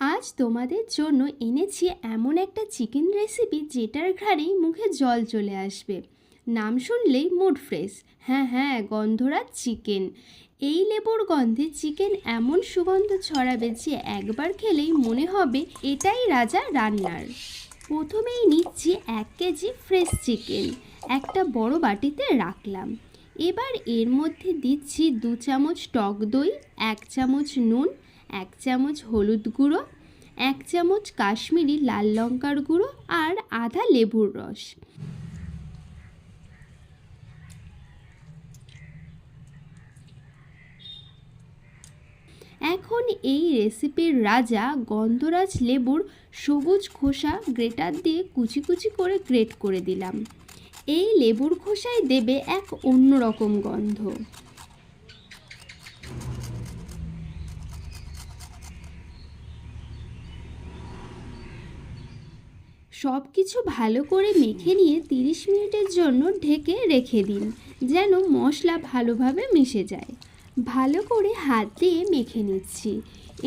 আজ তোমাদের জন্য এনেছি এমন একটা চিকেন রেসিপি যেটার ঘ্রাণেই মুখে জল চলে আসবে। নাম শুনলেই মুড ফ্রেশ। হ্যাঁ হ্যাঁ, গন্ধরাজ চিকেন। এই লেবুর গন্ধে চিকেন এমন সুগন্ধ ছড়াবে যে একবার খেলেই মনে হবে এটাই রাজা রান্নার। প্রথমেই নিচ্ছি 1 কেজি ফ্রেশ চিকেন, একটা বড় বাটিতে রাখলাম। এবার এর মধ্যে দিচ্ছি 2 চামচ টক দই, 1 চামচ নুন, 1 চামচ হলুদ গুঁড়ো, 1 চামচ কাশ্মীরি লাল লঙ্কার গুঁড়ো আর আধা লেবুর রস। এখন এই রেসিপির রাজা গন্ধরাজ লেবুর সবুজ খোসা গ্রেটার দিয়ে কুচি কুচি করে গ্রেট করে দিলাম। এই লেবুর খোসায় দেবে এক অন্যরকম গন্ধ। সব কিছু ভালো করে মেখে নিয়ে 30 মিনিটের জন্য ঢেকে রেখে দিন, যেন মশলা ভালোভাবে মিশে যায়। ভালো করে হাত দিয়ে মেখে নিচ্ছি।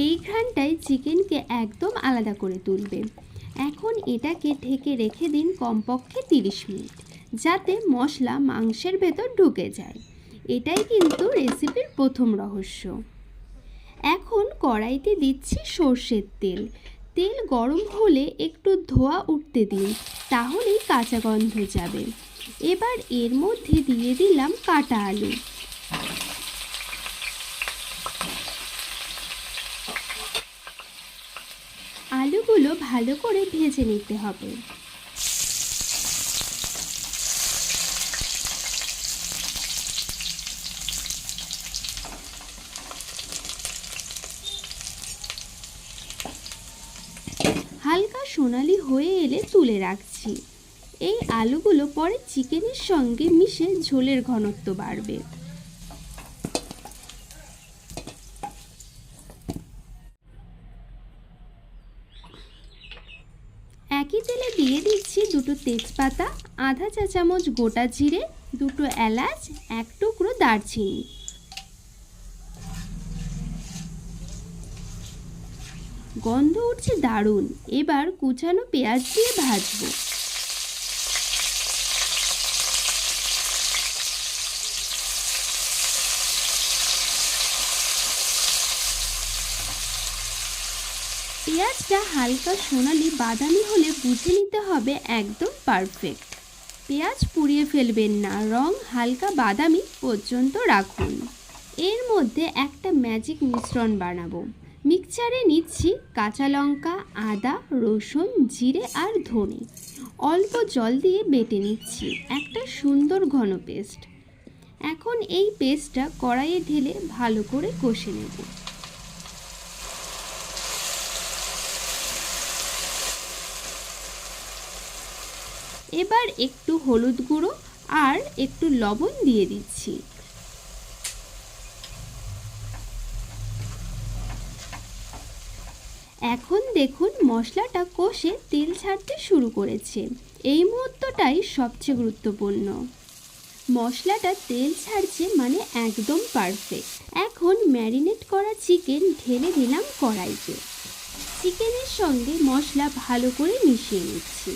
এই ঘ্রাণটাই চিকেনকে একদম আলাদা করে তুলবে। এখন এটাকে ঢেকে রেখে দিন কমপক্ষে 30 মিনিট, যাতে মশলা মাংসের ভেতর ঢুকে যায়। এটাই কিন্তু রেসিপির প্রথম রহস্য। এখন কড়াইতে দিচ্ছি সর্ষের তেল। তেল গরম হলে একটু ধোঁয়া উঠতে দিন, তাহলেই কাঁচা গন্ধ যাবে। এবার এর মধ্যে দিয়ে দিলাম কাটা আলু। আলুগুলো ভালো করে ভেজে নিতে হবে। হালকা সোনালি হয়ে এলে তুলে রাখছি। এই আলুগুলো পরে চিকেনের সঙ্গে মিশে ঝোলের ঘনত্ব বাড়বে। একই তেলে দিয়ে দিচ্ছি 2টো তেজপাতা, আধা চা চামচ গোটা জিরে, 2টো এলাচ, 1 টুকরো দারচিনি। গন্ধ উঠছে দারুণ। এবার কুচানো পেঁয়াজ দিয়ে ভাজবো। পেঁয়াজটা হালকা সোনালি বাদামি হলে বুঝে নিতে হবে একদম পারফেক্ট। পেঁয়াজ পুড়িয়ে ফেলবেন না, রং হালকা বাদামি পর্যন্ত রাখুন। এর মধ্যে একটা ম্যাজিক মিশ্রণ বানাবো। মিক্সচারে নিচ্ছি কাঁচা লঙ্কা, আদা, রসুন, জিরে আর ধনে। অল্প জল দিয়ে বেটে নিচ্ছি একটা সুন্দর ঘন পেস্ট। এখন এই পেস্টটা কড়াইয়ে ঢেলে ভালো করে কষে নেব। এবার একটু হলুদ গুঁড়ো আর একটু লবণ দিয়ে দিচ্ছি। এখন দেখুন মশলাটা কষে তেল ছাড়তে শুরু করেছে। এই মুহূর্তটাই সবচেয়ে গুরুত্বপূর্ণ। মশলাটা তেল ছাড়ছে মানে একদম পারফেক্ট। এখন ম্যারিনেট করা চিকেন ঢেলে দিলাম কড়াইতে। চিকেনের সঙ্গে মশলা ভালো করে মিশিয়ে নিচ্ছি,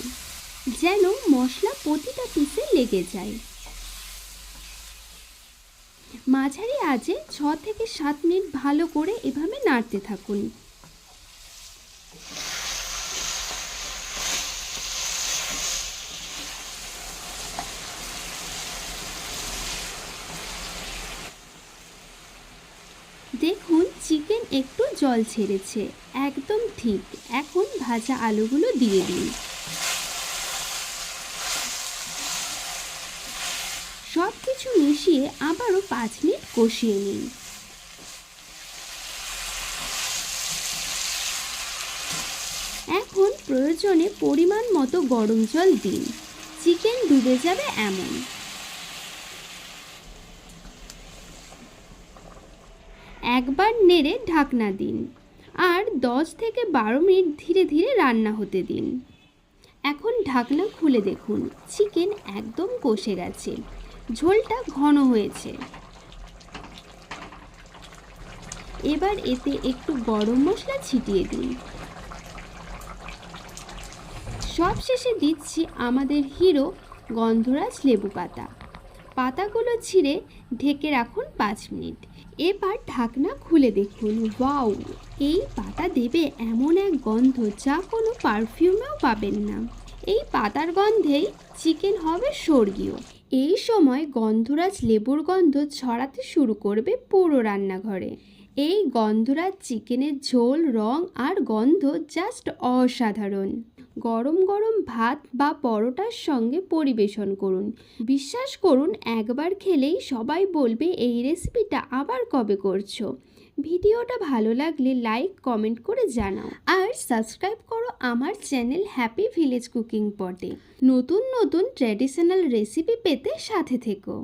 যেন মশলা প্রতিটা পিসে লেগে যায়। মাঝারি আঁচে 6 থেকে 7 মিনিট ভালো করে এভাবে নাড়তে থাকুন। দেখুন চিকেন একটু জল ছেড়েছে, একদম ঠিক। এখন ভাজা আলুগুলো দিয়ে দিন। সব কিছু মিশিয়ে আবারও 5 মিনিট কষিয়ে নিন। এখন প্রয়োজনে পরিমাণ মতো গরম জল দিন, চিকেন ডুবে যাবে এমন। একবার নেড়ে ঢাকনা দিন আর 10 থেকে 12 মিনিট ধীরে ধীরে রান্না হতে দিন। এখন ঢাকনা খুলে দেখুন চিকেন একদম কষে গেছে, ঝোলটা ঘন হয়েছে। এবার এতে একটু গরম মশলা ছিটিয়ে দিন সব শেষে দিচ্ছি আমাদের হিরো গন্ধরাজ লেবু পাতা। পাতাগুলো ছিঁড়ে ঢেকে রাখুন 5 মিনিট। এবার ঢাকনা খুলে দেখুন, ওয়াও, এই পাতা দেবে এমন এক গন্ধ যা কোনো পারফিউমেও পাবেন না। এই পাতার গন্ধেই চিকেন হবে স্বর্গীয়। এই সময় গন্ধরাজ লেবুর গন্ধ ছড়াতে শুরু করবে পুরো রান্নাঘরে। এই গন্ধরাজ চিকেনের ঝোল, রং আর গন্ধ জাস্ট অসাধারণ। গরম গরম ভাত বা পরোটার সঙ্গে পরিবেশন করুন। বিশ্বাস করুন, একবার খেলেই সবাই বলবে এই রেসিপিটা আবার কবে করছো। ভিডিওটা ভালো লাগলে লাইক কমেন্ট করে জানাও আর সাবস্ক্রাইব করো আমার চ্যানেল হ্যাপি ভিলেজ কুকিং পটে। নতুন নতুন ট্র্যাডিশনাল রেসিপি পেতে সাথে থেকো।